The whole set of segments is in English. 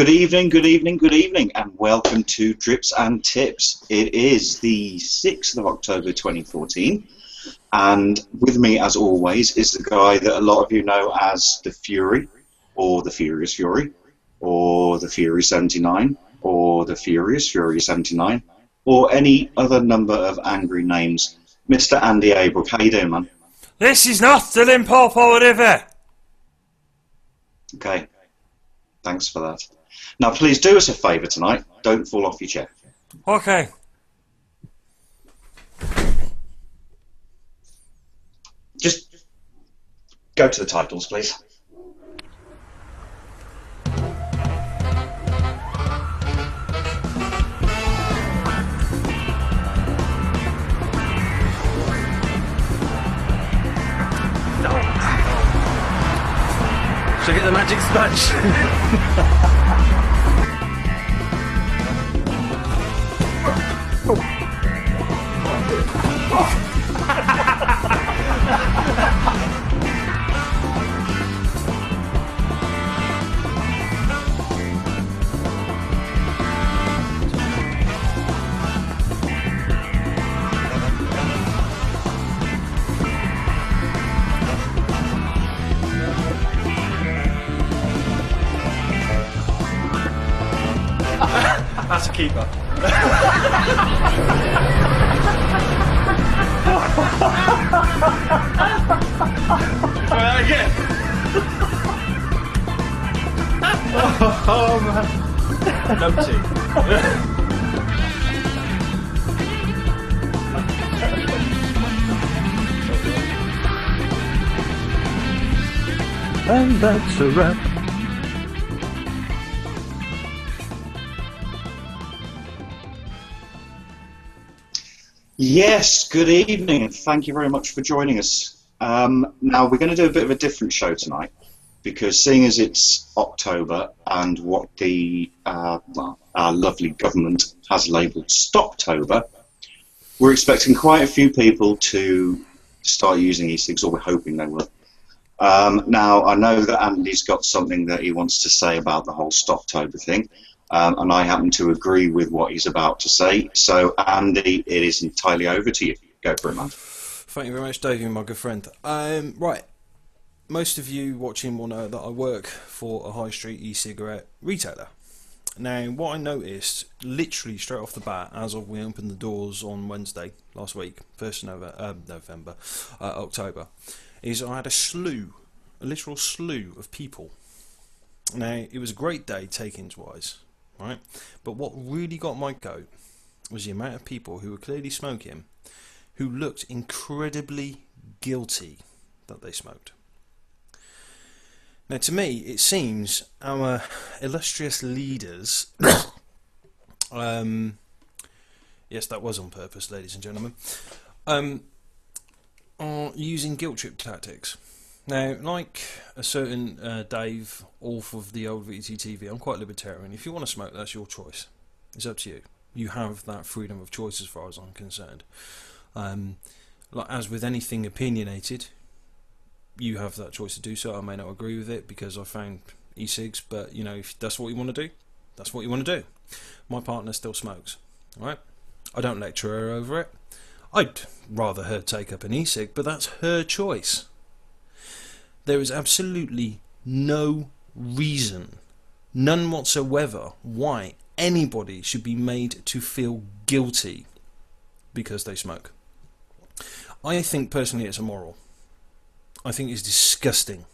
Good evening, good evening, good evening, and welcome to Drips and Tips. It is the 6th of October 2014, and with me, as always, is the guy that a lot of you know as the Fury, or the Furious Fury, or the Fury 79, or the Furious Fury 79, or any other number of angry names. Mr. Andy Abrook, how you doing, man? This is not the Limpopo River! Okay, thanks for that. Now, please do us a favour tonight. Don't fall off your chair. Okay. Just go to the titles, please. Should I get the magic sponge? That's a keeper. Try that again. Oh man. Numpty. And that's a wrap. Yes, good evening, and thank you very much for joining us. Now, we're going to do a bit of a different show tonight, because seeing as it's October and what the our lovely government has labelled Stoptober, we're expecting quite a few people to start using e-cigs, or we're hoping they will. Now, I know that Andy's got something that he wants to say about the whole Stoptober thing. And I happen to agree with what he's about to say. So, Andy, it is entirely over to you. Go for it, man. Thank you very much, Davey, my good friend. Right, most of you watching will know that I work for a high street e-cigarette retailer. Now, what I noticed, literally straight off the bat, as of we opened the doors on Wednesday last week, 1st October, is I had a literal slew of people. Now, it was a great day takings-wise. Right, but what really got my goat was the amount of people who were clearly smoking, who looked incredibly guilty that they smoked. Now, to me, it seems our illustrious leaders, yes, that was on purpose, ladies and gentlemen, are using guilt trip tactics. Now, like a certain Dave, off of the old VTTV, I'm quite libertarian. If you want to smoke, that's your choice. It's up to you. You have that freedom of choice as far as I'm concerned. Like as with anything opinionated, you have that choice to do so. I may not agree with it because I found e-cigs, but you know, if that's what you want to do, that's what you want to do. My partner still smokes. Alright? I don't lecture her over it. I'd rather her take up an e-cig, but that's her choice. There is absolutely no reason, none whatsoever, why anybody should be made to feel guilty because they smoke. I think personally it's immoral. I think it's disgusting.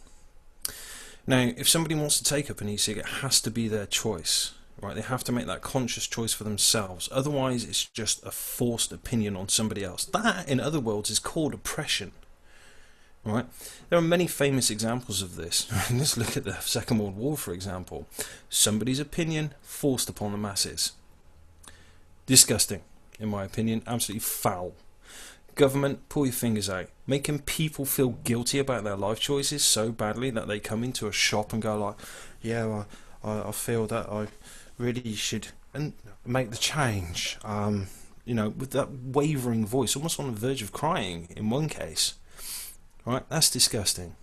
Now, if somebody wants to take up an e-cig, it has to be their choice. Right? They have to make that conscious choice for themselves. Otherwise, it's just a forced opinion on somebody else. That, in other words, is called oppression. Right? There are many famous examples of this. Let's look at the Second World War, for example. Somebody's opinion forced upon the masses. Disgusting, in my opinion. Absolutely foul. Government, pull your fingers out. Making people feel guilty about their life choices so badly that they come into a shop and go like, yeah, well, I feel that I really should and make the change. You know, with that wavering voice, almost on the verge of crying in one case. Right, that's disgusting.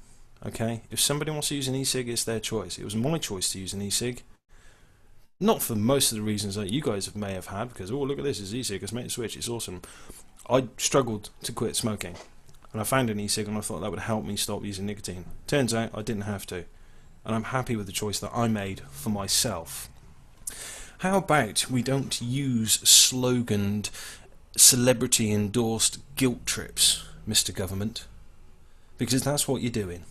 Okay, if somebody wants to use an e-cig, it's their choice. It was my choice to use an e-cig. Not for most of the reasons that you guys may have had, because, oh, look at this, it's e-cig, let's make the switch, it's awesome. I struggled to quit smoking, and I found an e-cig, and I thought that would help me stop using nicotine. Turns out I didn't have to, and I'm happy with the choice that I made for myself. How about we don't use sloganed, celebrity-endorsed guilt trips, Mr. Government? Because that's what you're doing,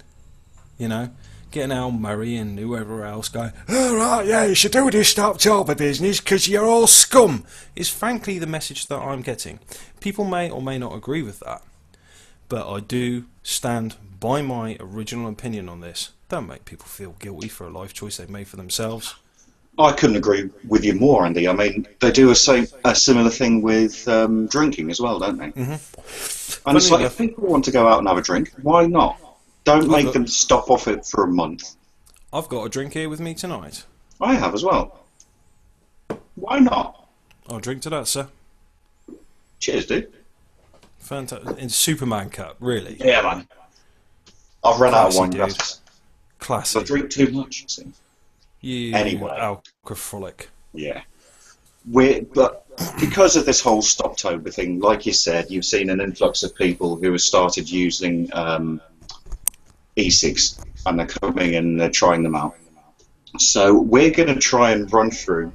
you know? Getting Al Murray and whoever else going, all right, yeah, you should do this October business because you're all scum, is frankly the message that I'm getting. People may or may not agree with that, but I do stand by my original opinion on this. Don't make people feel guilty for a life choice they've made for themselves. I couldn't agree with you more, Andy. I mean, they do a similar thing with drinking as well, don't they? Mm-hmm. And it's like, if people want to go out and have a drink, why not? Don't make them stop off it for a month. I've got a drink here with me tonight. I have as well. Why not? I'll drink to that, sir. Cheers, dude. Fantastic. In Superman cup, really? Yeah, man. I've run out of wine glasses. Classic. I drink too much, you see. You anyway. Alcoholic. Yeah. But because of this whole Stoptober thing, like you said, you've seen an influx of people who have started using e-cigs, and they're coming and they're trying them out. So we're going to try and run through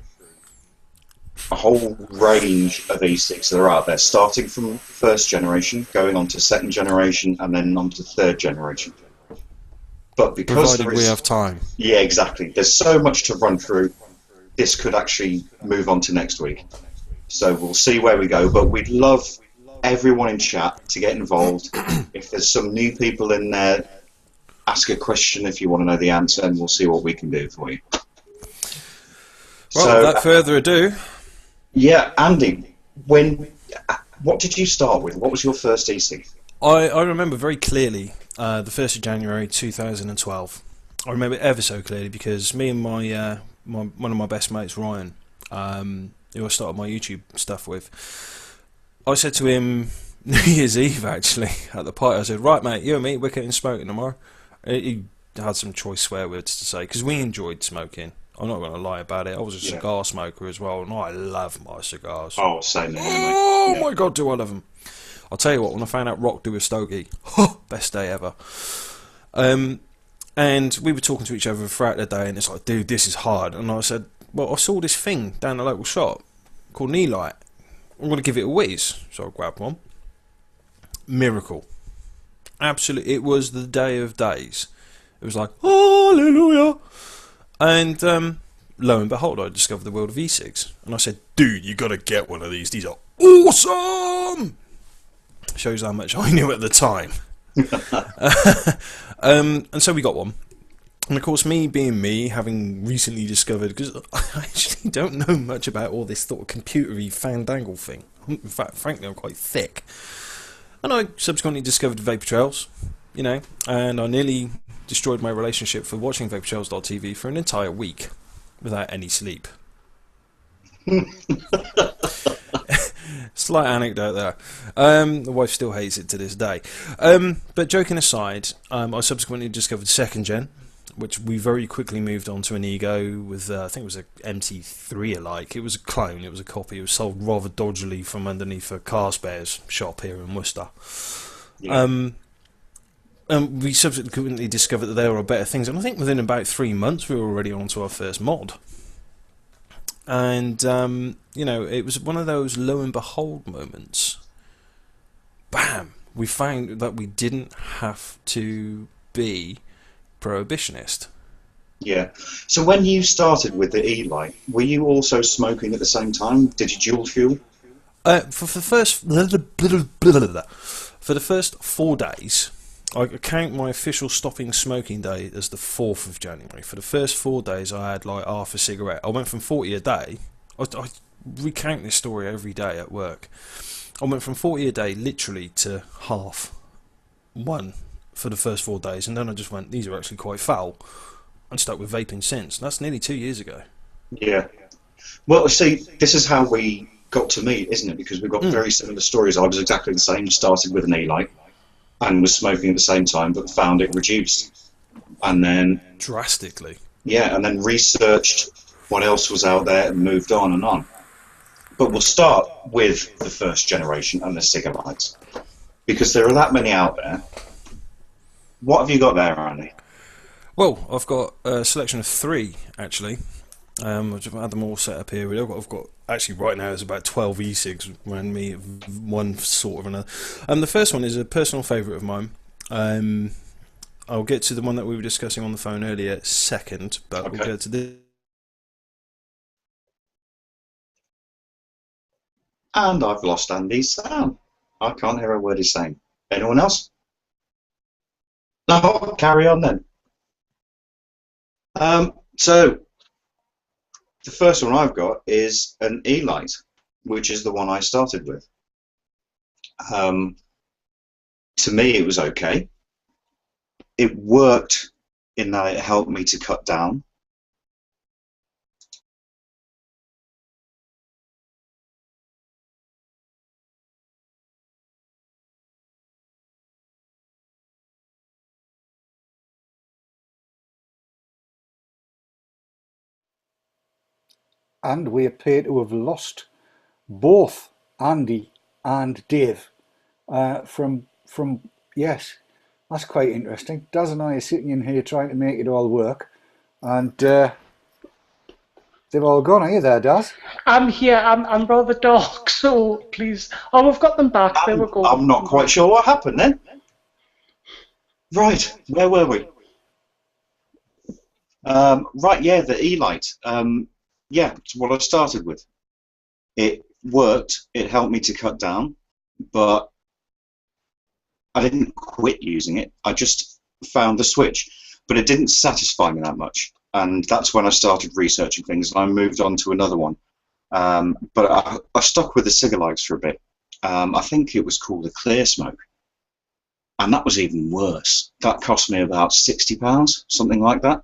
a whole range of e-cigs that are out there, starting from first generation, going on to second generation, and then on to third generation. But because provided we have time. Yeah, exactly. There's so much to run through. This could actually move on to next week. So we'll see where we go. But we'd love everyone in chat to get involved. If there's some new people in there, ask a question if you want to know the answer, and we'll see what we can do for you. Well, so, without further ado... Yeah, Andy, what did you start with? What was your first e-cig? I remember very clearly the 1st of January 2012. I remember it ever so clearly because me and my one of my best mates, Ryan, who I started my YouTube stuff with, I said to him New Year's Eve actually at the party, I said, right mate, you and me, we're getting smoking tomorrow. He had some choice swear words to say because we enjoyed smoking. I'm not going to lie about it. I was a cigar smoker as well, and I love my cigars. Oh, same here, mate. Oh my God, do I love them. I'll tell you what, when I found out Rock do a stogie, best day ever. And we were talking to each other throughout the day, and it's like, dude, this is hard. And I said, well, I saw this thing down the local shop called an e-light. I'm going to give it a whiz. So I grabbed one. Miracle. Absolutely, it was the day of days. It was like, hallelujah. And lo and behold, I discovered the world of e-cigs. And I said, dude, you got to get one of these. These are awesome! Shows how much I knew at the time. And so we got one. And of course, me being me, having recently discovered, because I actually don't know much about all this sort of computery fandangle thing. In fact, frankly, I'm quite thick. And I subsequently discovered vapor trails, you know, and I nearly destroyed my relationship for watching vaportrails.tv for an entire week without any sleep. Slight anecdote there. The wife still hates it to this day. But joking aside, I subsequently discovered second gen, which we very quickly moved on to an Ego with, I think it was a MT3 alike. It was a clone, it was a copy. It was sold rather dodgily from underneath a car spares shop here in Worcester. Yeah. And we subsequently discovered that there were better things, and I think within about 3 months we were already on to our first mod. And, you know, it was one of those lo and behold moments. Bam! We found that we didn't have to be prohibitionist. Yeah. So when you started with the e-light, were you also smoking at the same time? Did you dual fuel? For the first 4 days, I count my official stopping smoking day as the 4th of January. For the first 4 days, I had like half a cigarette. I went from 40 a day. I recount this story every day at work. I went from 40 a day literally to half one for the first 4 days, and then I just went, these are actually quite foul, and stuck with vaping since. That's nearly 2 years ago. Yeah. Well, see, this is how we got to meet, isn't it? Because we've got very similar stories. I was exactly the same. Started with an e-light and was smoking at the same time, but found it reduced. And then... drastically. Yeah, and then researched what else was out there, and moved on and on. But we'll start with the first generation and the Cigalikes, because there are that many out there. What have you got there, Andy? Well, I've got a selection of 3 actually. I've had them all set up here. I've got actually right now there's about 12 e-cigs around me, one sort of another. The first one is a personal favourite of mine. I'll get to the one that we were discussing on the phone earlier second, but Okay. we'll get to this. And I've lost Andy's sound. I can't hear a word he's saying. Anyone else? No, carry on then. So the first one I've got is an e-light, which is the one I started with. To me, it was okay. It worked in that it helped me to cut down. And we appear to have lost both Andy and Dave from yes, that's quite interesting. Daz and I are sitting in here trying to make it all work, and they've all gone. Are you there, Daz? I'm here. I'm rather dark, so please. Oh, we've got them back. There we go. I'm not quite sure what happened then. Right, where were we? Right, yeah, the e-light. Yeah, it's what I started with. It worked. It helped me to cut down, but I didn't quit using it. I just found the switch, but it didn't satisfy me that much. And that's when I started researching things, and I moved on to another one. But I stuck with the Cigalikes for a bit. I think it was called a Clear Smoke, and that was even worse. That cost me about £60, something like that.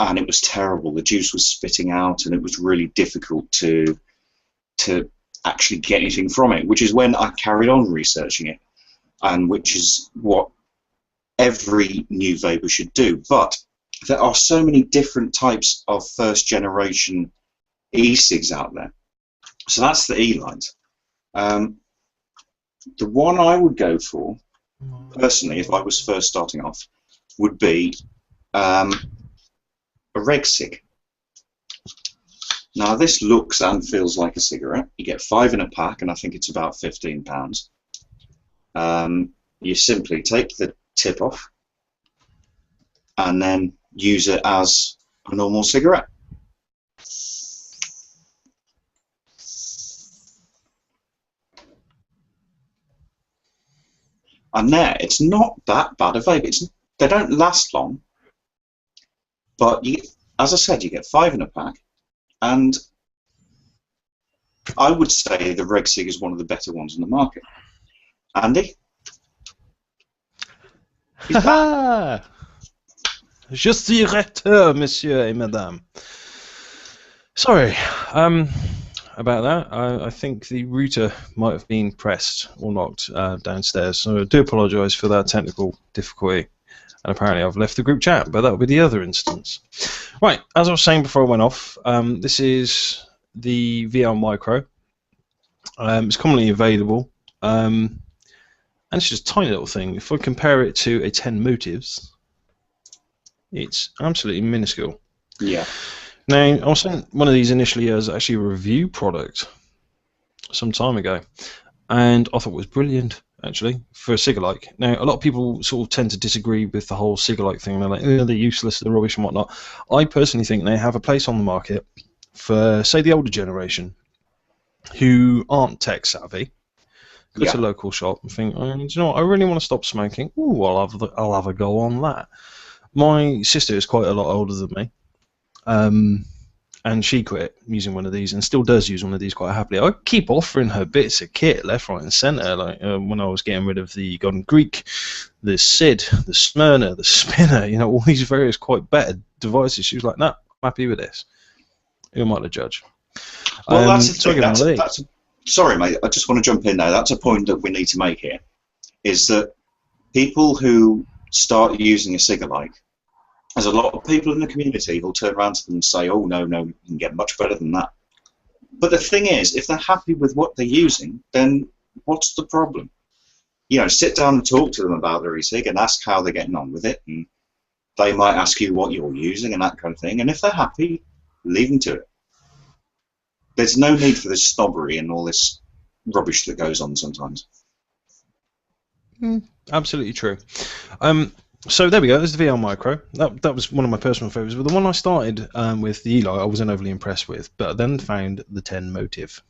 And it was terrible. The juice was spitting out, and it was really difficult to actually get anything from it, which is when I carried on researching it, and which is what every new vapor should do. But there are so many different types of first generation e-cigs out there. So that's the e-light. The one I would go for, personally, if I was first starting off, would be a rewicking. Now this looks and feels like a cigarette. You get 5 in a pack, and I think it's about £15. You simply take the tip off and then use it as a normal cigarette. And there, it's not that bad a vape. They don't last long, but as I said, you get 5 in a pack, and I would say the rewicking is one of the better ones in the market. Andy? Je suis recteur, monsieur et madame. Sorry about that. I think the router might have been pressed or knocked downstairs, so I do apologise for that technical difficulty. And apparently I've left the group chat, but that'll be the other instance. Right, as I was saying before I went off, this is the VL Micro. It's commonly available, and it's just a tiny little thing. If I compare it to a 10 Motives, it's absolutely minuscule. Yeah. Now, I was saying one of these initially as actually a review product some time ago, and I thought it was brilliant, actually, for a Cigalike. Now, a lot of people sort of tend to disagree with the whole Cigalike thing. They're like, oh, they're useless, they're rubbish and whatnot. I personally think they have a place on the market for, say, the older generation who aren't tech savvy. Go to a local shop and think, oh, do you know what, I really want to stop smoking. Ooh, I'll have a go on that. My sister is quite a lot older than me. And she quit using one of these and still does use one of these quite happily. I keep offering her bits of kit left, right and centre, like when I was getting rid of the Golden Greek, the Sid, the Smyrna, the Spinner, you know, all these various quite better devices. She was like, no, I'm happy with this. Who am I to judge? Well, that's the thing. Sorry, mate, I just want to jump in there. That's a point that we need to make here, is that people who start using a Cigalike there's a lot of people in the community who'll turn around to them and say, oh, no, you can get much better than that. But the thing is, if they're happy with what they're using, then what's the problem? You know, sit down and talk to them about their e-cig and ask how they're getting on with it. And they might ask you what you're using and that kind of thing. And if they're happy, leave them to it. There's no need for this snobbery and all this rubbish that goes on sometimes. Absolutely true. So there we go. There's the VL Micro. That was one of my personal favourites. But the one I started with, the Eli, I wasn't overly impressed with. But I then found the 10 Motive.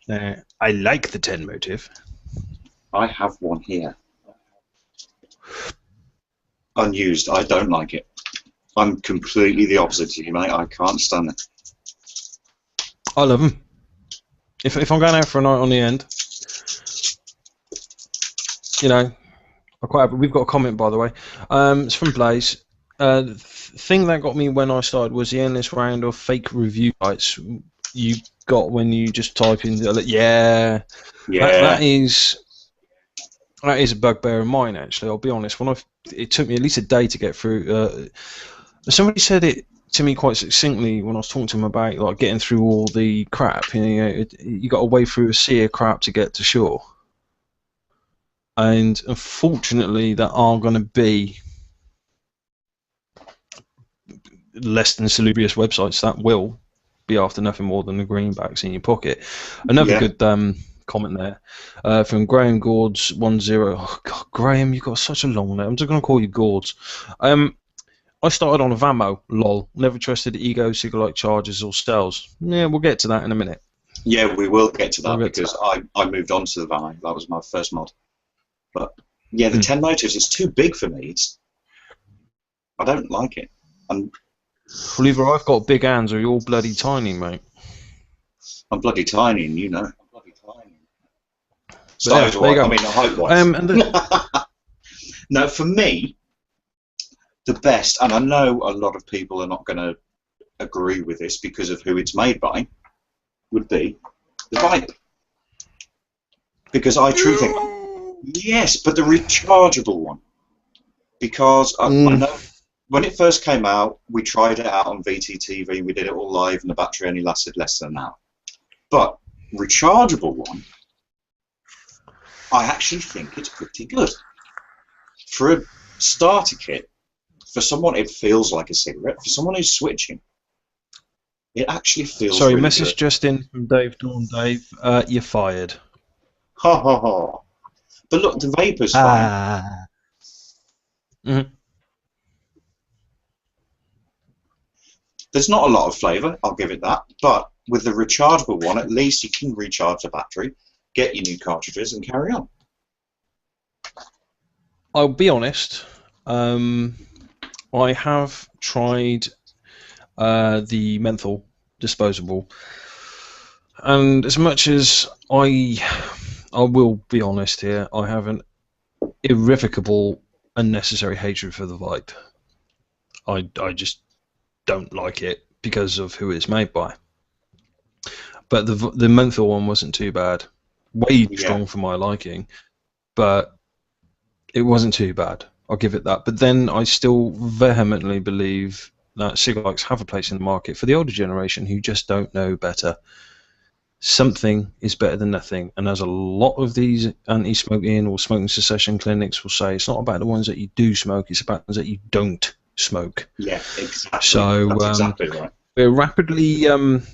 I like the 10 Motive. I have one here. Unused. I don't like it. I'm completely the opposite to you, mate. I can't stand it. I love them. If I'm going out for a night on the end, you know, I'm quite happy. We've got a comment, by the way. It's from Blaze. The thing that got me when I started was the endless round of fake review sites you got when you just type in, yeah. That is a bugbear of mine, actually. I'll be honest. It took me at least a day to get through. Somebody said it to me quite succinctly when I was talking to him about like getting through all the crap. You know, you got to wade through a sea of crap to get to shore. And unfortunately, there are going to be less than salubrious websites that will be after nothing more than the greenbacks in your pocket. Another good comment there from Graham Gords 10. Oh God, Graham, you've got such a long name. I'm just going to call you Gords. I started on a Vamo, lol. Never trusted Ego, Cigalite chargers or cells. Yeah, we'll get to that in a minute. Yeah, we will get to that because I moved on to the Vamo. That was my first mod. But yeah, the 10 Motives, it's too big for me. I don't like it. Well, either I've got big hands or you're bloody tiny, mate. I'm bloody tiny, and you know. So, there you go. I mean, height-wise. No, for me, the best, and I know a lot of people are not going to agree with this because of who it's made by, would be the Vibe. Because I truly think, yes, but the rechargeable one. Because I know when it first came out, we tried it out on VTTV, we did it all live, and the battery only lasted less than an hour. But rechargeable one, I actually think it's pretty good. For a starter kit, for someone it feels like a cigarette. For someone who's switching, it actually feels Sorry, really message good. just in from Dave Dawn. Dave, you're fired. Ha ha ha. But look, the vapor's fine. There's not a lot of flavour, I'll give it that. But with the rechargeable one, at least you can recharge the battery, get your new cartridges, and carry on. I'll be honest. I have tried the menthol disposable, and as much as I will be honest here, I have an irrevocable, unnecessary hatred for the Vibe. I just don't like it because of who it's made by. But the menthol one wasn't too bad. Way strong for my liking, but it wasn't too bad. I'll give it that. But then I still vehemently believe that cigarettes have a place in the market for the older generation who just don't know better. Something is better than nothing, and as a lot of these anti-smoking or smoking cessation clinics will say, it's not about the ones that you do smoke, it's about the ones that you don't smoke. Yeah, exactly. So that's exactly right. We're rapidly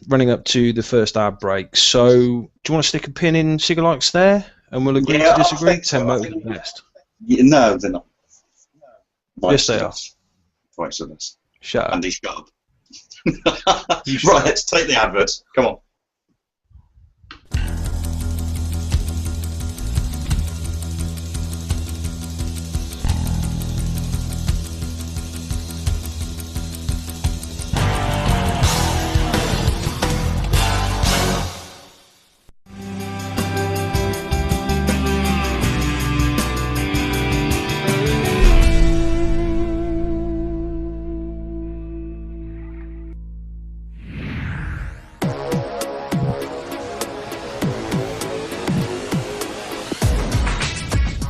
running up to the first ad break. So do you want to stick a pin in cigarettes there, and we'll agree to disagree? 10 Motive the best. No, they're not. Yes, they are. Twice of this. Shut up. Andy, shut up. Right, let's take the adverts. Come on.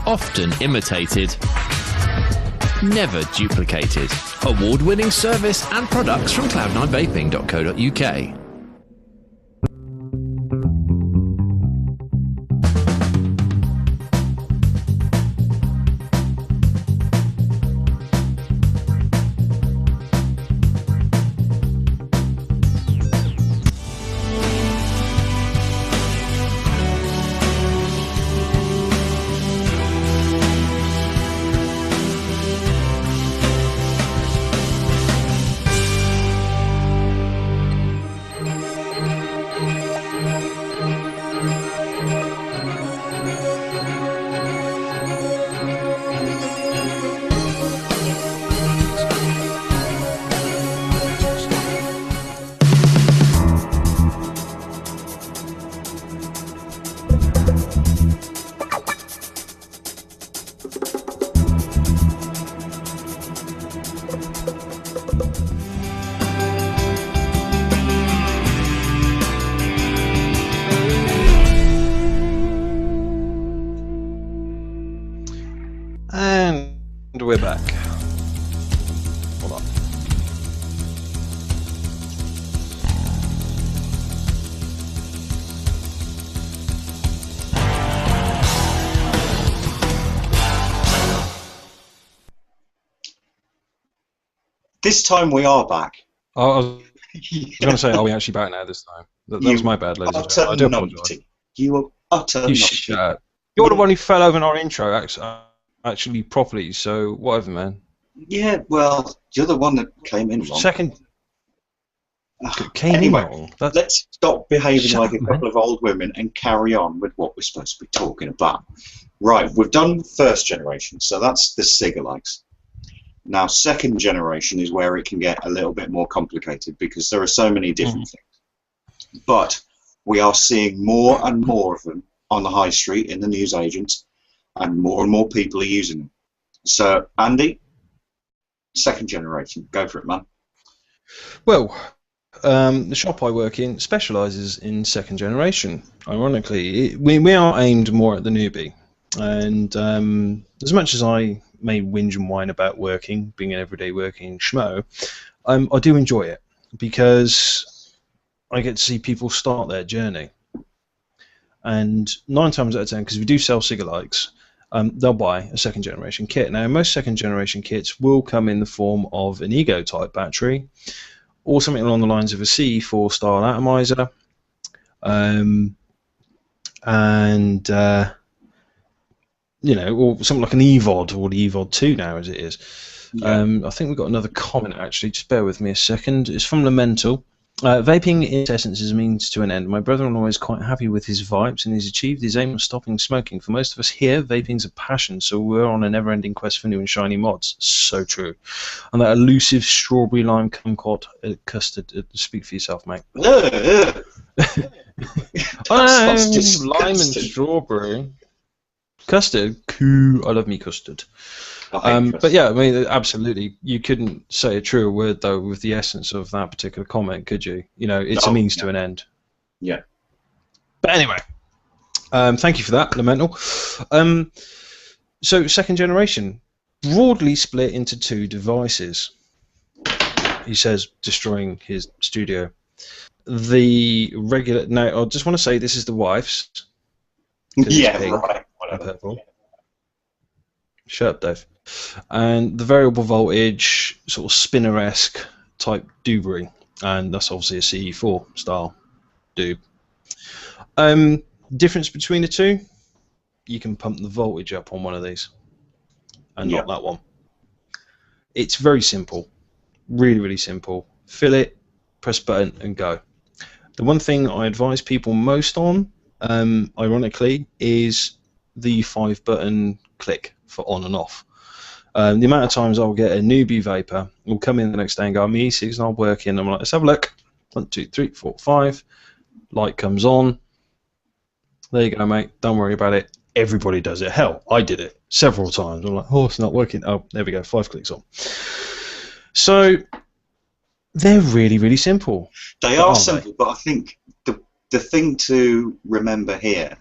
Often imitated, never duplicated. Award-winning service and products from cloud9vaping.co.uk. And we're back. Hold on. This time we are back. I was going to say, are we actually back now this time? That was my bad, ladies and gentlemen. I do apologise. You are utter You numpty. shut up. You're the one who fell over in our intro, actually properly, so whatever, man. Yeah, well, you're the one that came in wrong. Second. Came Anyway, in wrong. That's... Let's stop behaving Shut like up, a couple of old women and carry on with what we're supposed to be talking about. Right, we've done first generation, so that's the cigalikes. Now, second generation is where it can get a little bit more complicated because there are so many different things. But we are seeing more and more of them on the high street in the newsagents, and more people are using them. So, Andy, second generation, go for it, man. Well, the shop I work in specialises in second generation. Ironically, we are aimed more at the newbie. And as much as I may whinge and whine about working, being an everyday working schmo, I do enjoy it because I get to see people start their journey. And 9 times out of 10, because we do sell cigalikes, they'll buy a second generation kit. Now, most second generation kits will come in the form of an Ego type battery or something along the lines of a CE4 style atomizer, you know, or something like an EVOD or the EVOD 2 now as it is. Yeah. I think we've got another comment actually, just bear with me a second. It's from Lamental. Vaping in its essence is a means to an end. My brother-in-law is quite happy with his vibes and he's achieved his aim of stopping smoking. For most of us here, vaping's a passion, so we're on a never-ending quest for new and shiny mods. So true. And that elusive strawberry lime kumquat custard. Speak for yourself, mate. That's Lime and disgusting. strawberry. Custard? Cool. I love me custard. But yeah, I mean, absolutely. You couldn't say a truer word, though, with the essence of that particular comment, could you? You know, it's a means to an end. Yeah. But anyway, thank you for that, Lamental. So, second generation, broadly split into 2 devices. He says, destroying his studio. The regular... Now, I just want to say this is the wife's. Yeah, pink right. and purple. Shut up, Dave. And the variable voltage, sort of spinner-esque type doobery, and that's obviously a CE4 style doob. Difference between the two, you can pump the voltage up on one of these, and not that one. It's very simple, really, really simple. Fill it, press button, and go. The one thing I advise people most on, ironically, is the 5-button click for on and off. The amount of times I'll get a newbie vapor will come in the next day and go, I'm e-cigs and I'll work in. I'm like, let's have a look. 1, 2, 3, 4, 5. Light comes on. There you go, mate. Don't worry about it. Everybody does it. Hell, I did it several times. I'm like, oh, it's not working. Oh, there we go. 5 clicks on. So they're really, really simple. They are simple, but I think the thing to remember here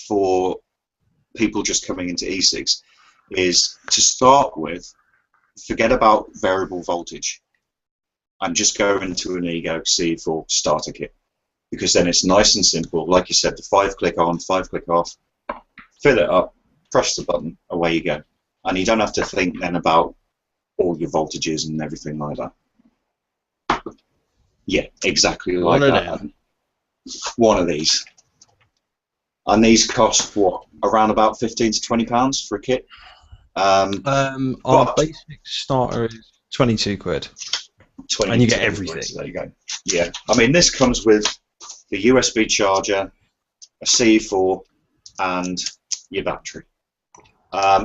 for people just coming into e-cigs is to start with, forget about variable voltage and just go into an Ego C4 starter kit, because then it's nice and simple. Like you said, the 5-click on, 5-click off, fill it up, press the button, away you go. And you don't have to think then about all your voltages and everything like that. Yeah, exactly like that. One of these. And these cost, what, around about £15 to £20 for a kit? Our basic starter is 22 quid. And you get everything. There you go. Yeah. I mean, this comes with the USB charger, a C4, and your battery.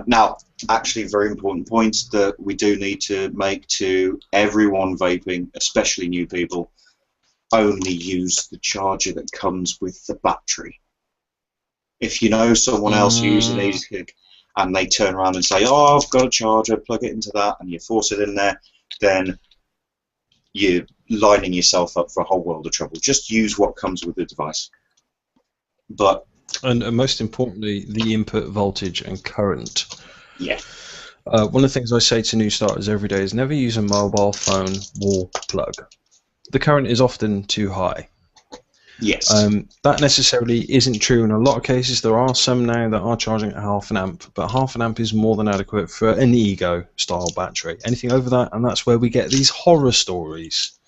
Now, actually, very important point that we do need to make to everyone vaping, especially new people, only use the charger that comes with the battery. If you know someone else using e-cig and they turn around and say, oh, I've got a charger, plug it into that, and you force it in there, then you're lining yourself up for a whole world of trouble. Just use what comes with the device. And most importantly, the input voltage and current. Yeah. One of the things I say to new starters every day is never use a mobile phone wall plug. The current is often too high. Yes. That necessarily isn't true in a lot of cases. There are some now that are charging at half an amp, but half an amp is more than adequate for an Ego style battery. Anything over that, and that's where we get these horror stories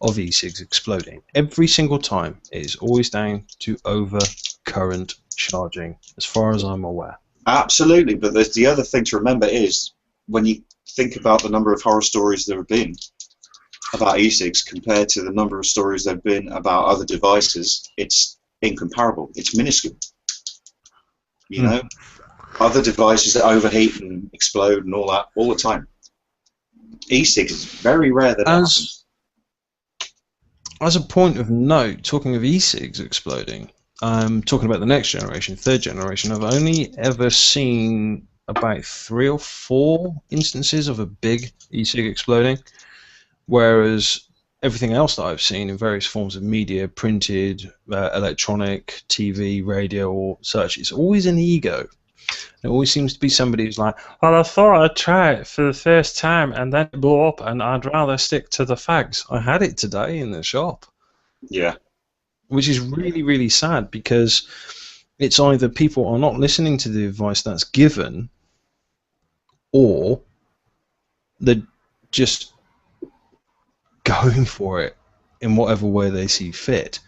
of e-cigs exploding. Every single time it is always down to over current charging, as far as I'm aware. Absolutely, but there's the other thing to remember is when you think about the number of horror stories there have been about e-cigs compared to the number of stories there have been about other devices, it's incomparable. It's minuscule. You know, other devices that overheat and explode and all that all the time. E-cigs is very rare that happens. As a point of note, talking of e-cigs exploding, talking about the next generation, third generation, I've only ever seen about 3 or 4 instances of a big e-cig exploding, whereas everything else that I've seen in various forms of media, printed, electronic, TV, radio, or such, it's always an Ego. There always seems to be somebody who's like, well, I thought I'd try it for the first time and then it blew up and I'd rather stick to the fags. I had it today in the shop. Yeah. Which is really, really sad, because it's either people are not listening to the advice that's given, or they're just going for it in whatever way they see fit.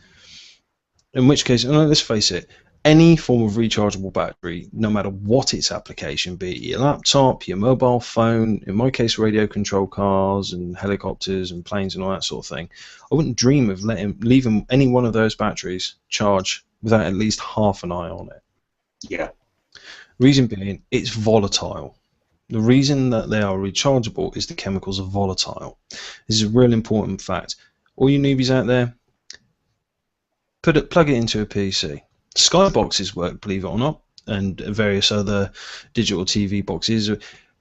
In which case, let's face it, any form of rechargeable battery, no matter what its application, be it your laptop, your mobile phone, in my case radio control cars and helicopters and planes and all that sort of thing, I wouldn't dream of leaving any one of those batteries charge without at least half an eye on it. Yeah. Reason being, it's volatile. The reason that they are rechargeable is the chemicals are volatile. This is a real important fact. All you newbies out there, plug it into a PC. Skyboxes work, believe it or not, and various other digital TV boxes.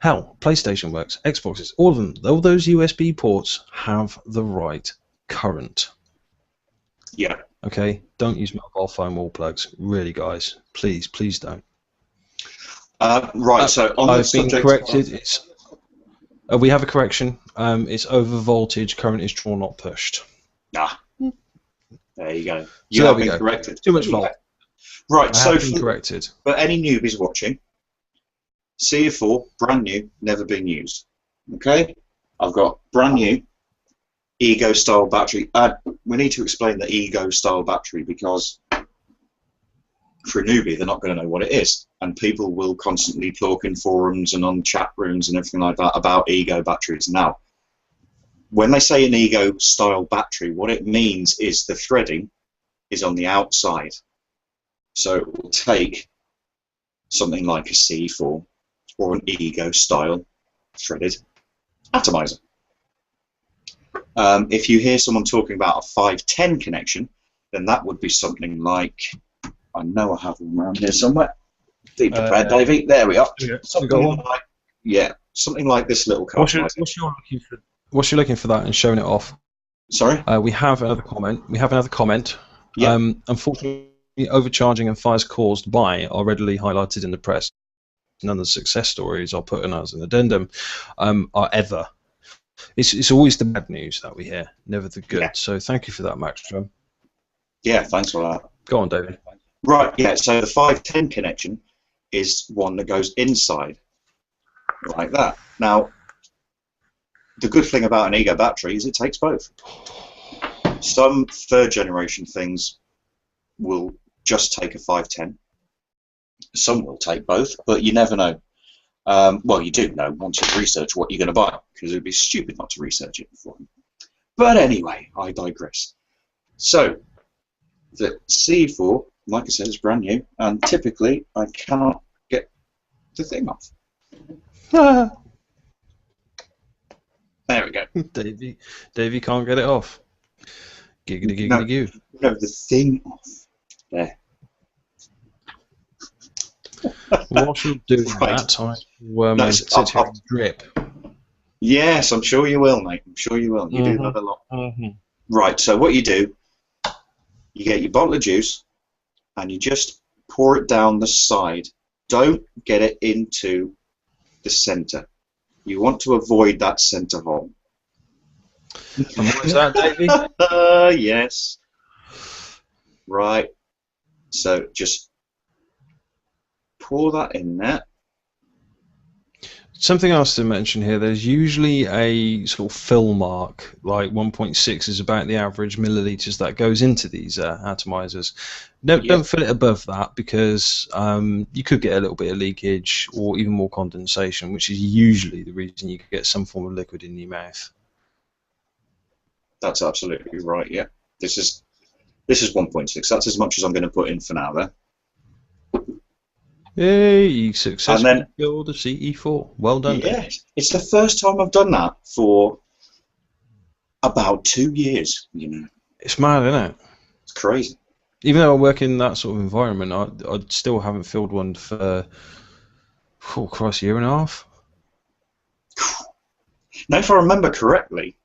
Hell, PlayStation works, Xboxes, all of them. All those USB ports have the right current. Yeah. Okay? Don't use mobile phone wall plugs. Really, guys. Please, please don't. Right, so on I've the been subject corrected. We have a correction. It's over voltage. Current is drawn, not pushed. There you go. So You there have we been go. corrected. Too much volt. Right, I so have been corrected. for any newbies watching, CF4, brand new, never been used. Okay? I've got brand new Ego style battery. We need to explain the Ego style battery, because for a newbie, they're not going to know what it is. And people will constantly talk in forums and on chat rooms and everything like that about Ego batteries. Now, when they say an Ego style battery, what it means is the threading is on the outside. So it will take something like a C4 or an Ego style threaded atomizer. If you hear someone talking about a 510 connection, then that would be something like, I know I have them around here somewhere. Be prepared, Davey. There we are. Yeah. Something like this little card. Whilst you're looking for that and showing it off, sorry? we have another comment. Yeah. Unfortunately, overcharging and fires caused by are readily highlighted in the press. none of the success stories I'll put in as an addendum are ever. It's always the bad news that we hear, never the good. Yeah. So thank you for that, Max. Yeah, thanks for that. Go on, David. Right, yeah, so the 510 connection is one that goes inside, like that. Now, the good thing about an ego battery is it takes both. Some third generation things will just take a 510. Some will take both, but you never know. Well, you do know once you research what you're going to buy, because it would be stupid not to research it before. But anyway, I digress. So, the C4, like I said, is brand new, and typically I cannot get the thing off. There we go. Davey can't get it off. Giggity giggity goo. No, the thing off. There. Whilst you're doing Right. that, I will sit here and drip. Yes, I'm sure you will, mate. I'm sure you will. You do that a lot. Right, so what you do, you get your bottle of juice and you just pour it down the side. Don't get it into the centre. You want to avoid that centre hole. And what is that, Davey? Yes. Right. So just pour that in there. Something else to mention here, there's usually a sort of fill mark, like 1.6 is about the average millilitres that goes into these atomizers. Don't fill it above that, because you could get a little bit of leakage or even more condensation, which is usually the reason you could get some form of liquid in your mouth. That's absolutely right, yeah. This is 1.6. That's as much as I'm going to put in for now there. Hey, you successfully And then, build a CE4. Well done. Yes, it's the first time I've done that for about 2 years, you know. It's mad, isn't it? It's crazy. Even though I work in that sort of environment, I still haven't filled one for, oh Christ, a year and a half. Now, if I remember correctly,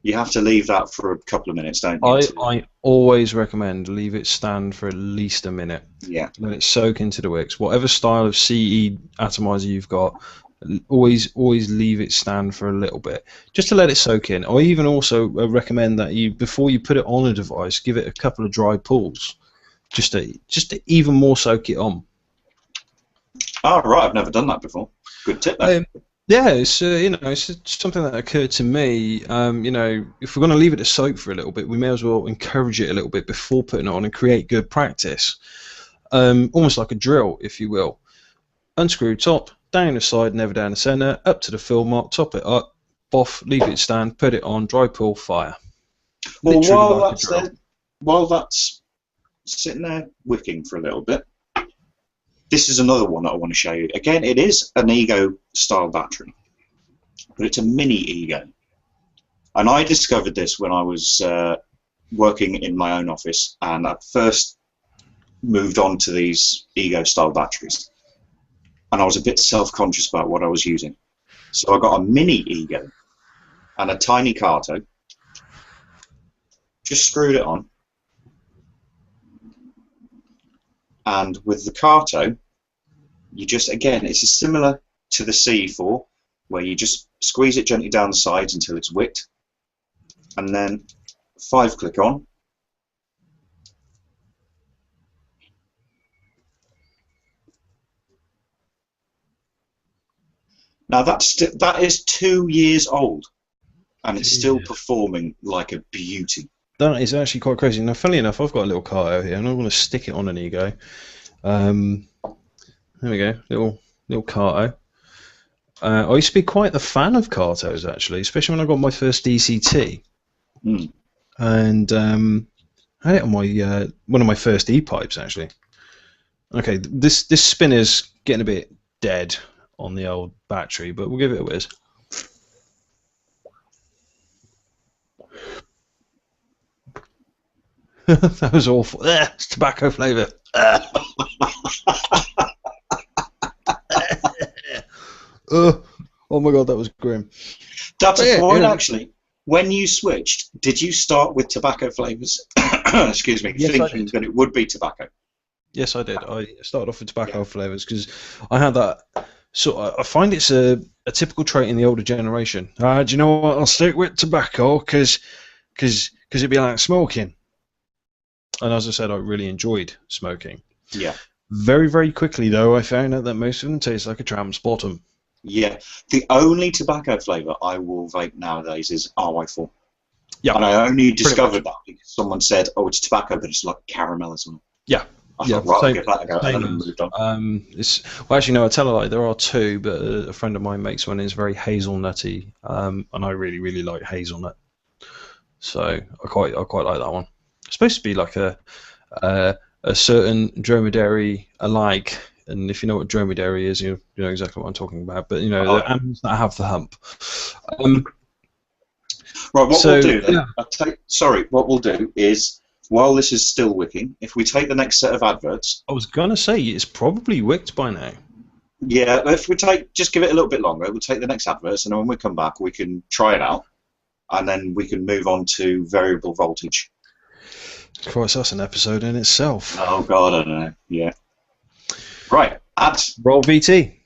you have to leave that for a couple of minutes, don't you? I always recommend leave it stand for at least a minute. Yeah. Let it soak into the wicks. Whatever style of CE atomizer you've got, always leave it stand for a little bit, just to let it soak in. I even also recommend that you, before you put it on a device, give it a couple of dry pulls, just to even more soak it on. Oh, right, I've never done that before. Good tip, though. Yeah, it's it's something that occurred to me. If we're going to leave it to soak for a little bit, we may as well encourage it a little bit before putting it on and create good practice. Almost like a drill, if you will. Unscrew top, down the side, never down the centre, up to the fill mark, top it up, off, leave it stand, put it on, dry pull, fire. Well, Literally while that's sitting there wicking for a little bit, this is another one that I want to show you. Again, it is an Ego style battery, but it's a mini Ego. And I discovered this when I was working in my own office, and I first moved on to these Ego style batteries. And I was a bit self-conscious about what I was using. So I got a mini Ego and a tiny Kato, just screwed it on. And with the Kato, you just, again, it's similar to the CE4, where you just squeeze it gently down the sides until it's wicked, and then 5-click on. Now that is 2 years old, and it's still performing like a beauty. That is actually quite crazy. Now, funnily enough, I've got a little Kato here, and I'm going to stick it on an Ego. There we go, little Kato. I used to be quite the fan of Katos, actually, especially when I got my first DCT. And I had it on my one of my first E-pipes, actually. Okay, this spinner's getting a bit dead on the old battery, but we'll give it a whiz. That was awful. It's tobacco flavour. Oh my god, that was grim. That's a point, actually. When you switched, did you start with tobacco flavours? Excuse me, yes, thinking that it would be tobacco? Yes, I did. I started off with tobacco flavours because I had that I find it's a typical trait in the older generation. Do you know what? I'll stick with tobacco because it'd be like smoking. And as I said, I really enjoyed smoking. Yeah. Very, very quickly, though, I found out that most of them taste like a tramp's bottom. Yeah. The only tobacco flavour I will vape nowadays is RY4. Yeah. And I only discovered that because someone said, "Oh, it's tobacco, but it's like caramel or something." Yeah. I thought, right, I'll give that a go, and then moved on. Well, actually, no, I tell a lie. There are two, but a friend of mine makes one. It's very hazelnutty, and I really, really like hazelnut. So I quite like that one. It's supposed to be like a certain dromedary alike, and if you know what dromedary is, you know exactly what I'm talking about. But the animals that have the hump. Right, what we'll do then? What we'll do is, while this is still wicking, if we take the next set of adverts. I was gonna say it's probably wicked by now. Yeah, if we just give it a little bit longer, we'll take the next adverts, and then when we come back, we can try it out, and then we can move on to variable voltage. Christ, that's an episode in itself. Oh God, I don't know. Yeah. Right, ads. Roll VT.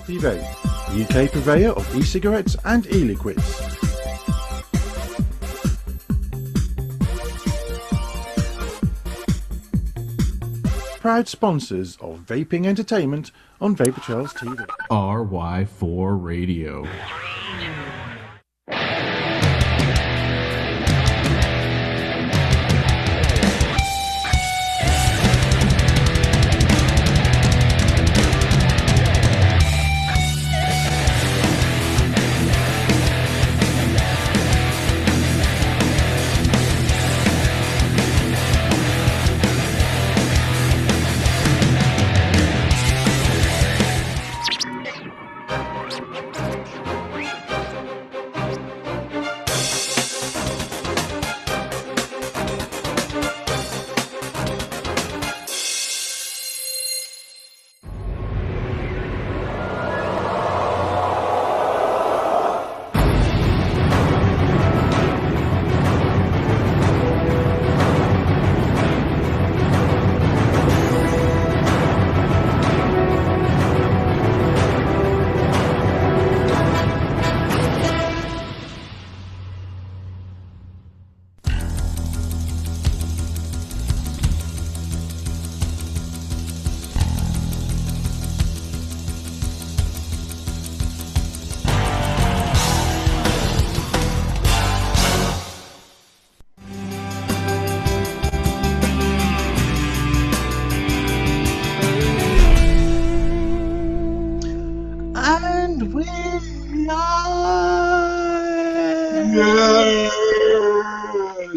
Davey, UK purveyor of e-cigarettes and e-liquids. Proud sponsors of vaping entertainment on Vapor Trails TV. RY4 Radio.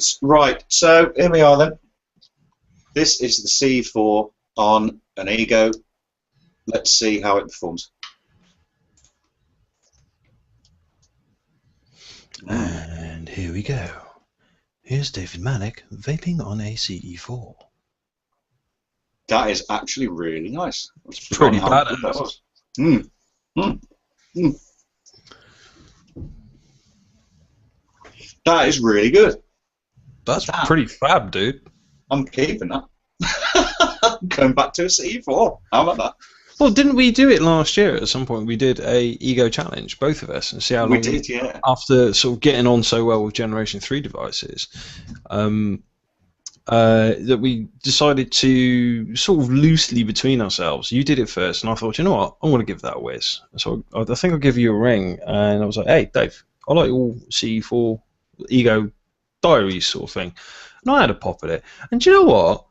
Yes! Right, so here we are then. This is the C4 on an Ego. Let's see how it performs. And here we go. Here's David Manick vaping on a CE4. That is actually really nice. Pretty badass. That was. Mm. Mm. Mm. That is really good. That's pretty fab, dude. I'm keeping that. I'm going back to a CE4. How about that? Well, didn't we do it last year at some point? We did a Ego challenge, both of us, and see how long we did, yeah. After sort of getting on so well with Generation 3 devices, that we decided to sort of loosely between ourselves. You did it first, and I thought, you know what, I'm going to give that a whiz. So I think I'll give you a ring, and I was like, hey, Dave, I like all CE4 Ego diaries sort of thing. And I had a pop at it. And do you know what?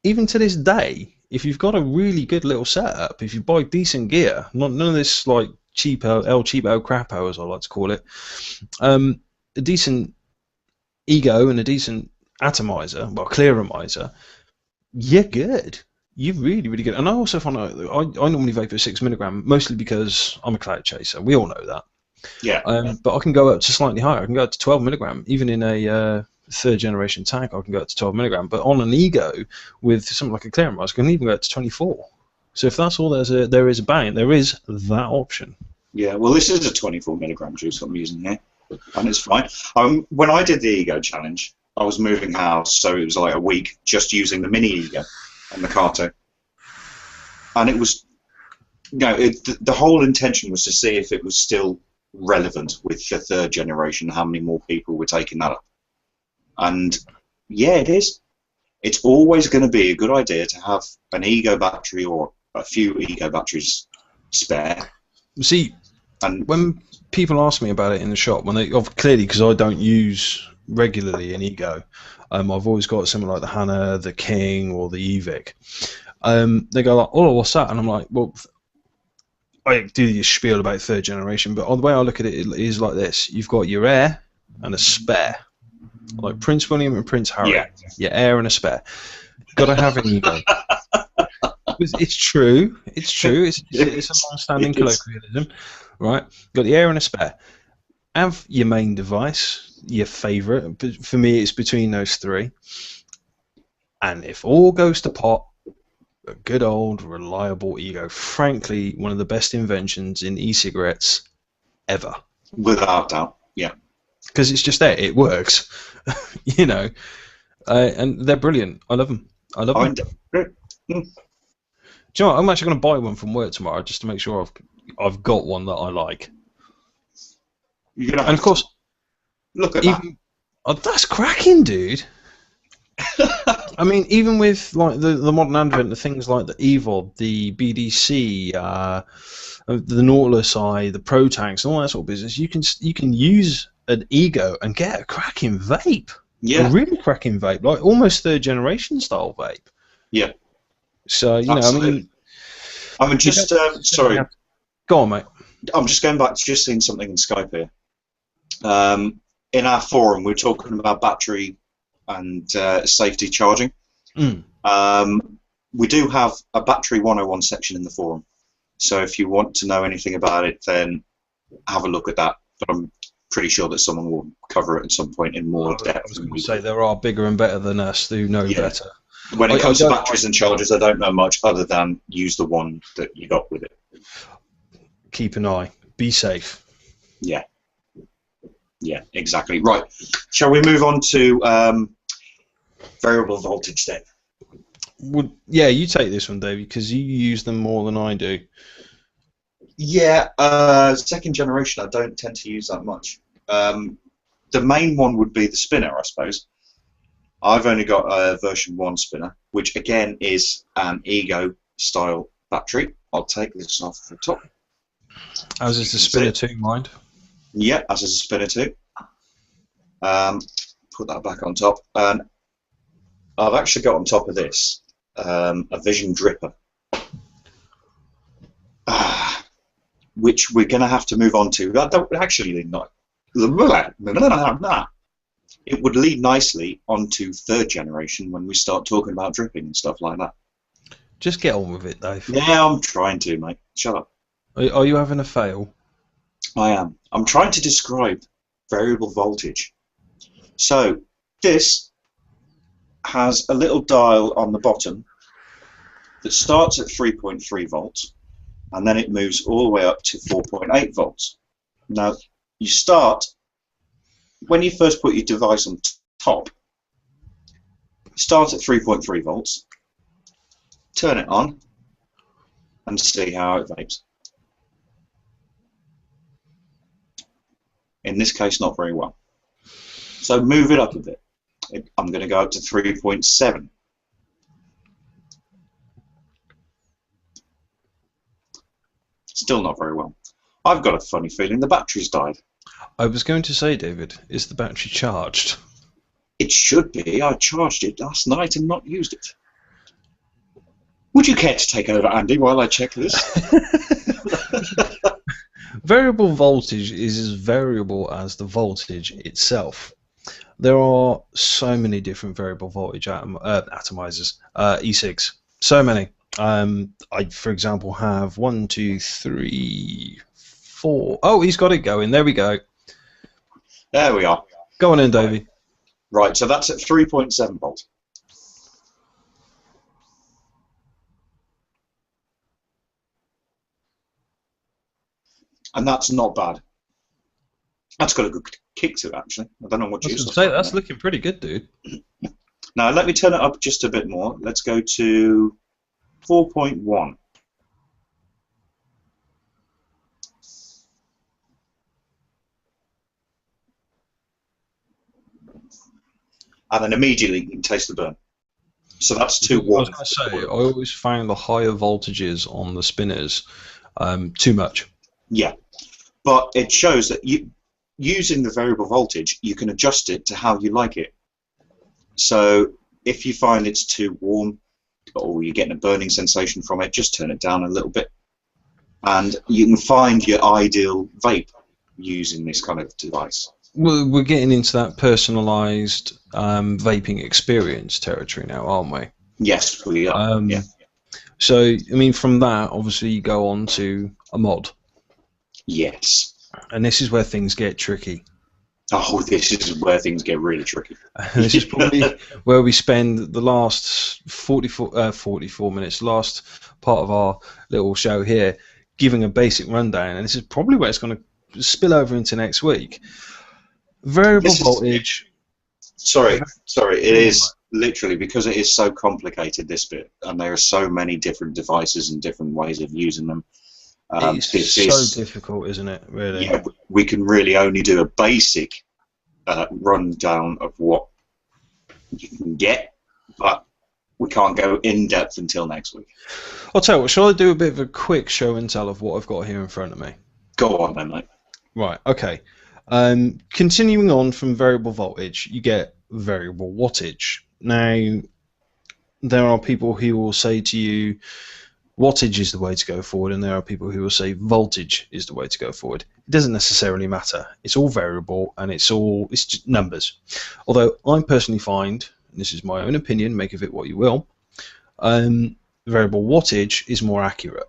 Even to this day, if you've got a really good little setup, if you buy decent gear, none of this like cheapo, crapo as I like to call it, a decent Ego and a decent atomizer, well, clearomizer, you're good. you're really, really good. And I also find out that I normally vape at 6 milligram, mostly because I'm a cloud chaser. We all know that. Yeah. But I can go up to slightly higher. I can go up to 12 milligram. Even in a third generation tag, I can go up to 12 milligram. But on an ego with something like a clear mask, I can even go up to 24. So if that's all there is about it, there is that option. Yeah, well, this is a 24 milligram juice I'm using here, and it's fine. When I did the ego challenge, I was moving house, so it was like a week just using the mini ego and the Kato. And it was, the whole intention was to see if it was still relevant with the third generation, how many more people were taking that up. And yeah, it is. It's always going to be a good idea to have an ego battery or a few ego batteries spare. See, and when people ask me about it in the shop, when they clearly, because I don't use regularly an ego, I've always got something like the Hannah, the King, or the e-cig. They go like, "Oh, what's that?" And I'm like, "Well, I do this spiel about third generation, but the way I look at it is like this: you've got your heir and a spare, like Prince William and Prince Harry. Yeah. Your heir and a spare. Got to have an ego." It's true. It's true. It's a long-standing colloquialism, right? Got the air and a spare. Have your main device, your favourite. But for me, it's between those three. And if all goes to pot, a good old reliable ego. Frankly, one of the best inventions in e-cigarettes ever. Without doubt, yeah. Because it's just there. It works, and they're brilliant. I love them. I love them. Do you know what? I'm actually going to buy one from work tomorrow just to make sure I've got one that I like. And of course, look at that. Oh, that's cracking, dude. I mean, even with like the modern advent of things like the EVOD, the BDC, the Nautilus Eye, the Pro Tanks, and all that sort of business, you can use an ego and get a cracking vape. Yeah. A really cracking vape, like almost third generation style vape. Yeah. So Absolutely. I mean, just sorry. Go on, mate. I'm just going back to just seeing something in Skype here. In our forum, we're talking about battery and safety charging. We do have a battery 101 section in the forum, so if you want to know anything about it, then have a look at that. But I'm pretty sure that someone will cover it at some point in more depth. I was going to say there are bigger and better than us who know better. When it comes to batteries and chargers, I don't know much other than use the one that you got with it. Keep an eye. Be safe. Yeah. Yeah, exactly. Right. Shall we move on to variable voltage then? Well, yeah, you take this one, Davey, because you use them more than I do. Yeah, second generation, I don't tend to use that much. The main one would be the spinner, I suppose. I've only got a version 1 spinner, which again is an Ego style battery. I'll take this off the top. As is the spinner too, mind? Yeah, as is the spinner too. Put that back on top. And I've actually got on top of this a Vision dripper, which we're going to have to move on to. That would actually not. It would lead nicely onto third generation when we start talking about dripping and stuff like that. Just get on with it, Dave. Yeah, I'm trying to, mate. Shut up. Are you having a fail? I am. I'm trying to describe variable voltage. So, this has a little dial on the bottom that starts at 3.3 volts, and then it moves all the way up to 4.8 volts. Now, you start, when you first put your device on top, start at 3.3 volts, turn it on, and see how it vapes. In this case, not very well. So move it up a bit. I'm going to go up to 3.7. Still not very well. I've got a funny feeling the battery's died. I was going to say, David, is the battery charged? It should be. I charged it last night and not used it. Would you care to take over, Andy, while I check this? Variable voltage is as variable as the voltage itself. There are so many different variable voltage atomizers, e-cigs. So many. I, for example, have 1, 2, 3, 4. Oh, he's got it going. There we go. There we are. Go on in, Davey. Right, so that's at 3.7 volt. And that's not bad. That's got a good kick to it, actually. I don't know what juice. That's looking pretty good, dude. Now, let me turn it up just a bit more. Let's go to 4.1. And then immediately you can taste the burn. So that's too warm. I was going to say, I always found the higher voltages on the spinners too much. Yeah, but it shows that using the variable voltage, you can adjust it to how you like it. So if you find it's too warm or you're getting a burning sensation from it, just turn it down a little bit. And you can find your ideal vape using this kind of device. Well, we're getting into that personalised vaping experience territory now, aren't we? Yes, we are. Yeah. So, I mean, from that, obviously, you go on to a mod. Yes. And this is where things get tricky. Oh, this is where things get really tricky. This is probably where we spend the last 44 minutes, last part of our little show here, giving a basic rundown. And this is probably where it's going to spill over into next week. Variable voltage. Sorry, it is literally because it is so complicated, this bit, and there are so many different devices and different ways of using them. It's so difficult, isn't it, really? Yeah, we can really only do a basic rundown of what you can get, but we can't go in depth until next week. I'll tell you what, shall I do a bit of a quick show and tell of what I've got here in front of me? Go on then, mate. Right, okay. Continuing on from variable voltage, you get variable wattage. Now, there are people who will say to you, wattage is the way to go forward, and there are people who will say voltage is the way to go forward. It doesn't necessarily matter. It's all variable, and it's just numbers. Although I personally find, and this is my own opinion, make of it what you will, variable wattage is more accurate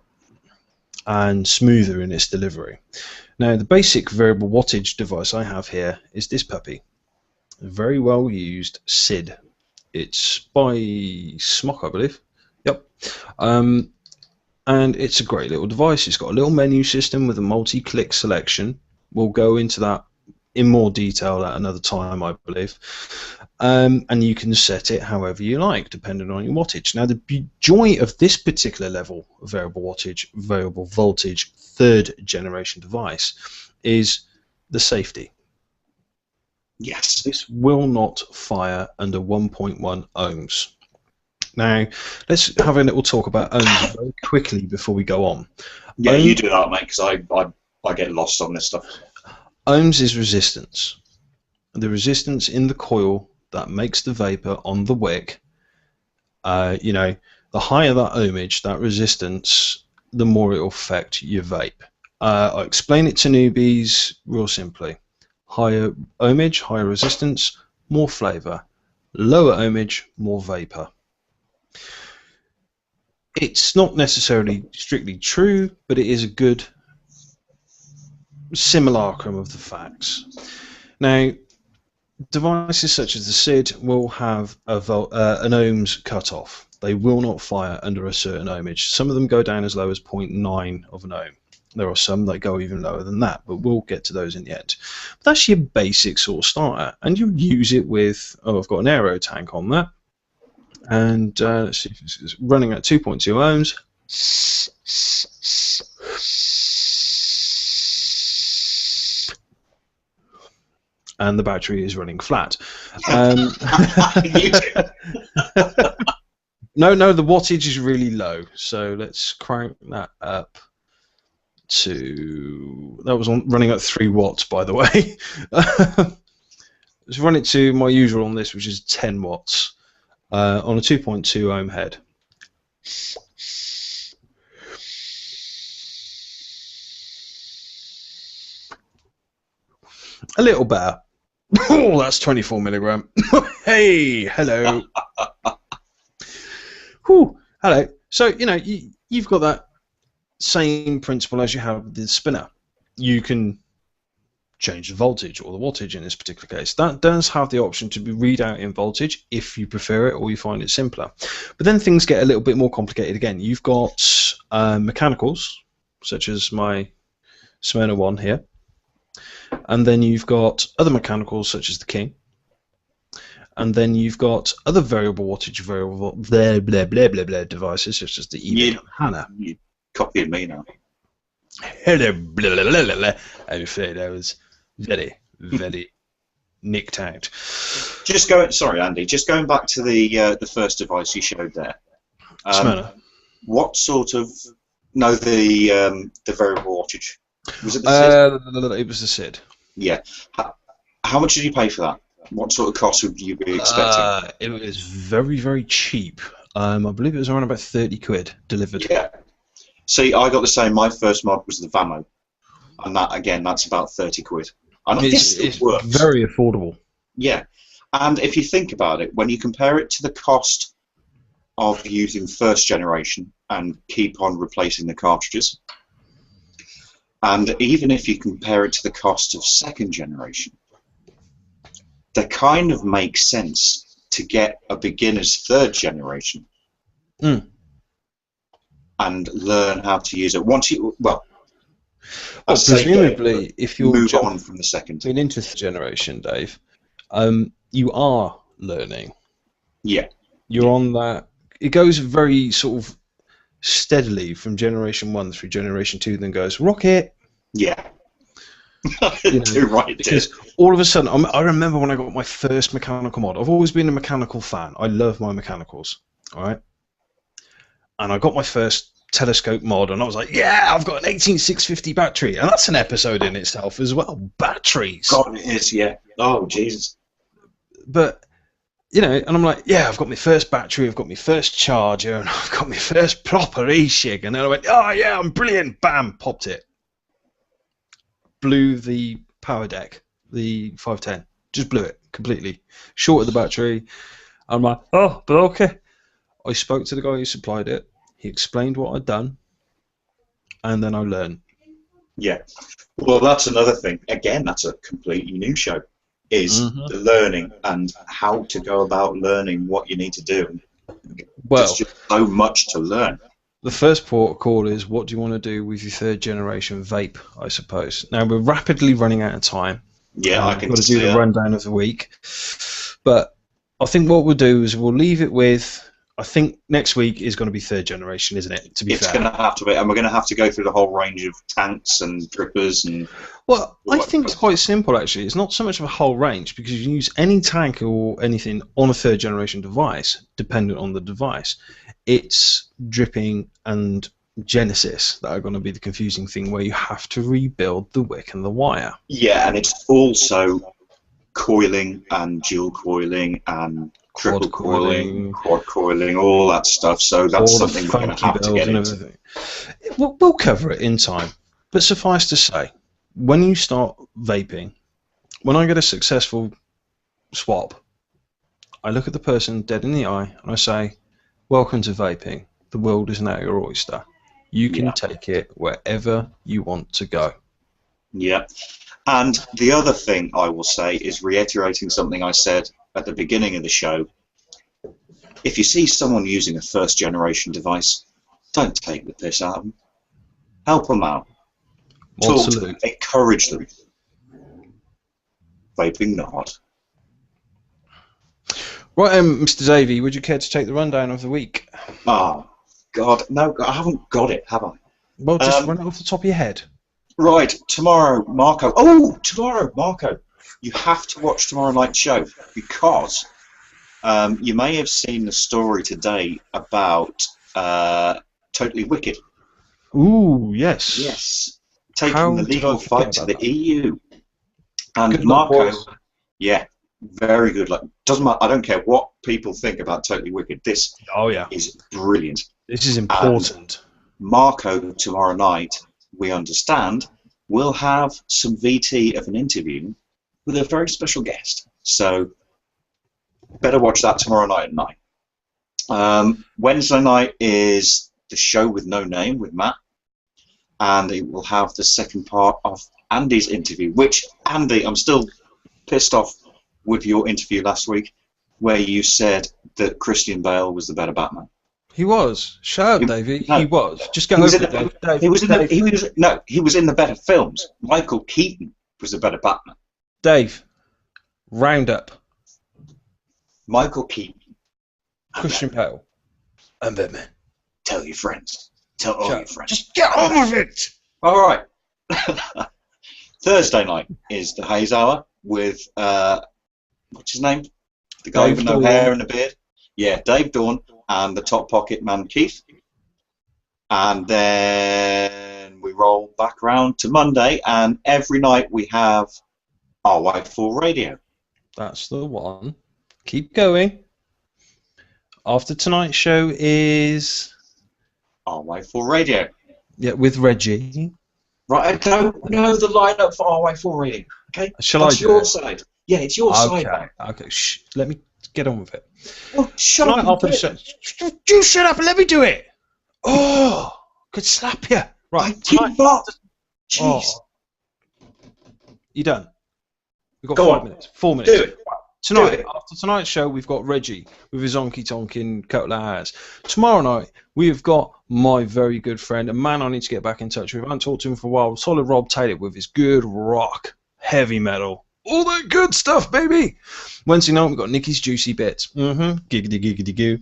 and smoother in its delivery. Now, the basic variable wattage device I have here is this puppy. A very well used SID. It's by Smock, I believe. Yep. And it's a great little device. It's got a little menu system with a multi-click selection. We'll go into that in more detail at another time, I believe. And you can set it however you like, depending on your wattage. Now, the joy of this particular level of variable wattage, variable voltage, third generation device is the safety. Yes. This will not fire under 1.1 ohms. Now, let's have a little talk about ohms very quickly before we go on. Yeah, you do that, mate, because I get lost on this stuff. Ohms is resistance. The resistance in the coil that makes the vapor on the wick. The higher that ohmage, that resistance, the more it will affect your vape. I'll explain it to newbies real simply. Higher ohmage, higher resistance, more flavor. Lower ohmage, more vapor. It's not necessarily strictly true, but it is a good simulacrum of the facts. Now, devices such as the SID will have an ohms cutoff. They will not fire under a certain ohmage. Some of them go down as low as 0.9 of an ohm. There are some that go even lower than that, but we'll get to those in the end. But that's your basic sort of starter, and you use it with, I've got an aero tank on that, and let's see if it's running at 2.2 ohms. And the battery is running flat. No, the wattage is really low, so let's crank that up to, that was running at 3 watts, by the way. Let's run it to my usual on this, which is 10 watts on a 2.2 ohm head. A little better. Oh, that's 24 milligram. Hey, hello. Whew. Hello. So, you've got that same principle as you have with the spinner. You can change the voltage or the wattage in this particular case. That does have the option to be read out in voltage if you prefer it or you find it simpler. But then things get a little bit more complicated again. You've got mechanicals, such as my Smyrna one here, and then you've got other mechanicals such as the King, and then you've got other variable wattage, variable blah blah blah blah blah devices such as the ecig and Hannah. You copying me now. Hello, blah, blah, blah, blah, blah. I'm afraid I was very, very nicked out. Sorry, Andy. Just going back to the first device you showed there. Smyrna. What sort of the variable wattage? Was it the SID? It was the SID. Yeah. How much did you pay for that? What sort of cost would you be expecting? It was very, very cheap. I believe it was around about 30 quid delivered. Yeah. See, I got the same. My first mod was the Vamo, and that's about 30 quid. And It's works. very affordable. Yeah, and if you think about it, when you compare it to the cost of using first generation and keep on replacing the cartridges, and even if you compare it to the cost of second generation, they kind of make sense to get a beginner's third generation. And learn how to use it. Presumably, if you're move on from the second, into third generation, Dave, you are learning. Yeah, you're on that. It goes very sort of steadily from generation 1 through generation 2, then goes rocket. Yeah, right. Because all of a sudden, I remember when I got my first mechanical mod. I've always been a mechanical fan. I love my mechanicals. All right. And I got my first telescope mod, and I was like, yeah, I've got an 18650 battery, and that's an episode in itself as well. Batteries. God, it is, yeah. Oh, Jesus. But, and I'm like, yeah, I've got my first battery, I've got my first charger, and I've got my first proper e-cig, and then I went, oh, yeah, I'm brilliant. Bam, popped it. Blew the power deck, the 510. Just blew it completely. Shorted the battery. I'm like, oh, but okay. I spoke to the guy who supplied it. He explained what I'd done, and then I learned. Yeah. Well, that's another thing. Again, that's a completely new show, is the learning and how to go about learning what you need to do. Well, there's just so much to learn. The first port of call is, what do you want to do with your third generation vape, I suppose. Now, we're rapidly running out of time. Yeah, I can got to do the rundown of the week. But I think what we'll do is we'll leave it with, I think next week is going to be third generation, isn't it? To be fair, it's going to have to be, and we're going to have to go through the whole range of tanks and drippers and. Well, I think it's quite simple actually. It's not so much of a whole range because you can use any tank or anything on a third generation device, dependent on the device. It's dripping and Genesis that are going to be the confusing thing, where you have to rebuild the wick and the wire. Yeah, and it's also coiling and dual coiling and triple coiling, quad coiling, all that stuff. So that's something we're going to have to get into. We'll cover it in time. But suffice to say, when you start vaping, when I get a successful swap, I look at the person dead in the eye and I say, welcome to vaping. The world is now your oyster. You can take it wherever you want to go. Yeah. And the other thing I will say is, reiterating something I said at the beginning of the show, if you see someone using a first generation device, don't take the piss out of them. Help them out. Talk to them. Encourage them. Vaping not. Right, Mr. Davey, would you care to take the rundown of the week? Oh, God. No, I haven't got it, have I? Well, just run it off the top of your head. Right, tomorrow, Marco. Oh, tomorrow, Marco. You have to watch tomorrow night's show, because you may have seen the story today about Totally Wicked. Ooh, yes. Yes. Taking the legal fight to the EU. And good Marco, yeah, very good. Like, doesn't matter. I don't care what people think about Totally Wicked. This is brilliant. This is important. And Marco, tomorrow night, we understand, will have some VT of an interview with a very special guest. So, better watch that tomorrow night at 9. Wednesday night is the show with no name with Matt, and it will have the second part of Andy's interview. Which, Andy, I'm still pissed off with your interview last week, where you said that Christian Bale was the better Batman. He was. Shut up, Davey. No. He was. Just go He was over in it, the- Dave. He was in the he was in the better films. Michael Keaton was the better Batman. Dave, round up. Michael Keaton. Christian Bale. And Batman. Tell your friends. Tell all your friends. Just get on with it! All right. Thursday night is the Haze Hour with what's his name? The guy Dave with no Dawn. hair and a beard. Yeah, Dave Dawn and the Top Pocket Man Keith. And then we roll back round to Monday, and every night we have our Whitefall Radio. That's the one. Keep going. After tonight's show is... Our Whitefall Radio. Yeah, with Reggie. Right, I don't know the lineup for our Whitefall Radio. Okay, Shall that's I do your it? side. Yeah, it's your side. Okay, mate. okay. Shh. Let me get on with it. Well, shut Tonight up. after the show... You shut up and let me do it! Oh! Could slap you. I Right, keep tonight... up. Jeez. Oh. You done? We've got Go 5 on. minutes. 4 minutes. Do it. Tonight, Do it. after tonight's show, we've got Reggie with his onky tonkin couple of hours. Tomorrow night, we've got my very good friend, a man I need to get back in touch with. I haven't talked to him for a while. Solid Rob Taylor with his good rock, heavy metal, all that good stuff, baby. Wednesday night, we've got Nicky's Juicy Bits. Giggity giggity goo.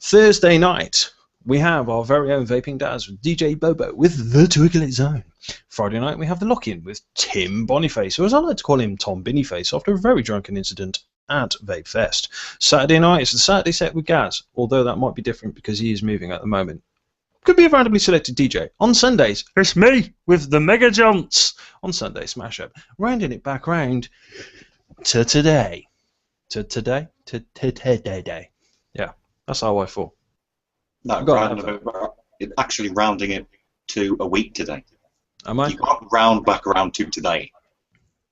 Thursday night, we have our very own Vaping Daz with DJ Bobo with The Twiglet Zone. Friday night, we have the lock-in with Tim Boniface, or as I like to call him, Tom Binnyface, after a very drunken incident at Vape Fest. Saturday night is the Saturday set with Gaz, although that might be different because he is moving at the moment. Could be a randomly selected DJ. On Sundays, it's me with the Mega Junts on Sunday Smash Up, rounding it back round to today. To today? To today. Yeah, that's how I thought. No, actually rounding it to a week today. Am I? You can't round back around to today.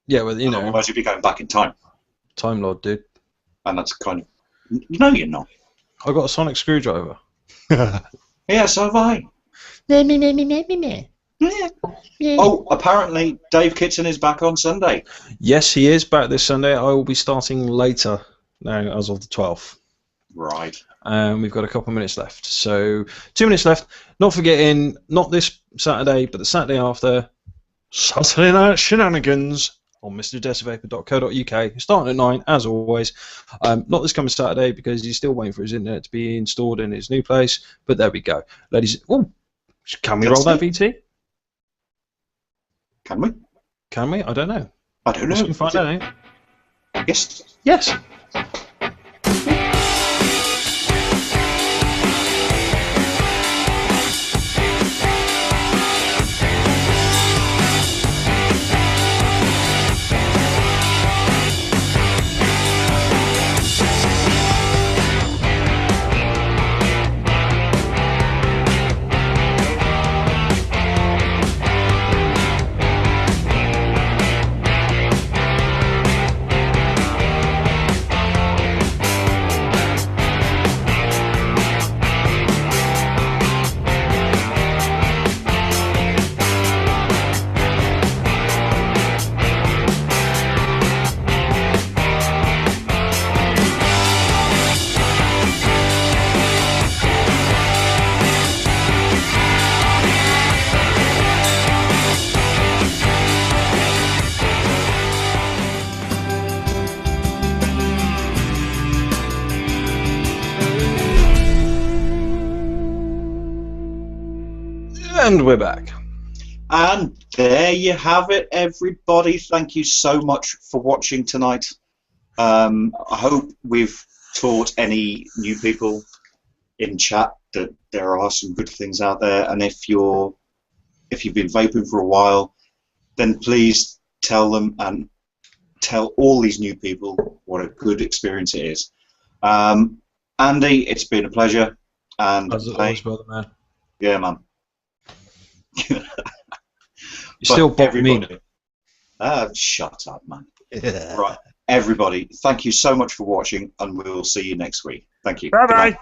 Yeah, well, you know, Otherwise you'd be going back in time. Time Lord, dude. And that's kind of... No, you're not. I got a sonic screwdriver. Yeah, so have I. Yeah. Oh, apparently Dave Kitson is back on Sunday. Yes, he is back this Sunday. I will be starting later now, as of the 12th. Right. We've got a couple of minutes left. So, 2 minutes left. Not forgetting, not this Saturday, but the Saturday after, Saturday Night Shenanigans on mrdecivapor.co.uk. Starting at 9, as always. Not this coming Saturday, because he's still waiting for his internet to be installed in his new place. But there we go. Ladies, oh, can we roll that VT? Can we? Can we? I don't know. I don't know. Let's go find out. Yes. Yes. And we're back. And there you have it, everybody. Thank you so much for watching tonight. I hope we've taught any new people in chat that there are some good things out there. And if you've been vaping for a while, then please tell them and tell all these new people what a good experience it is. Andy, it's been a pleasure. And As always, brother, man. yeah, man. You still bother me. Shut up, man. Right, everybody, thank you so much for watching, and we'll see you next week. Thank you. Bye-bye.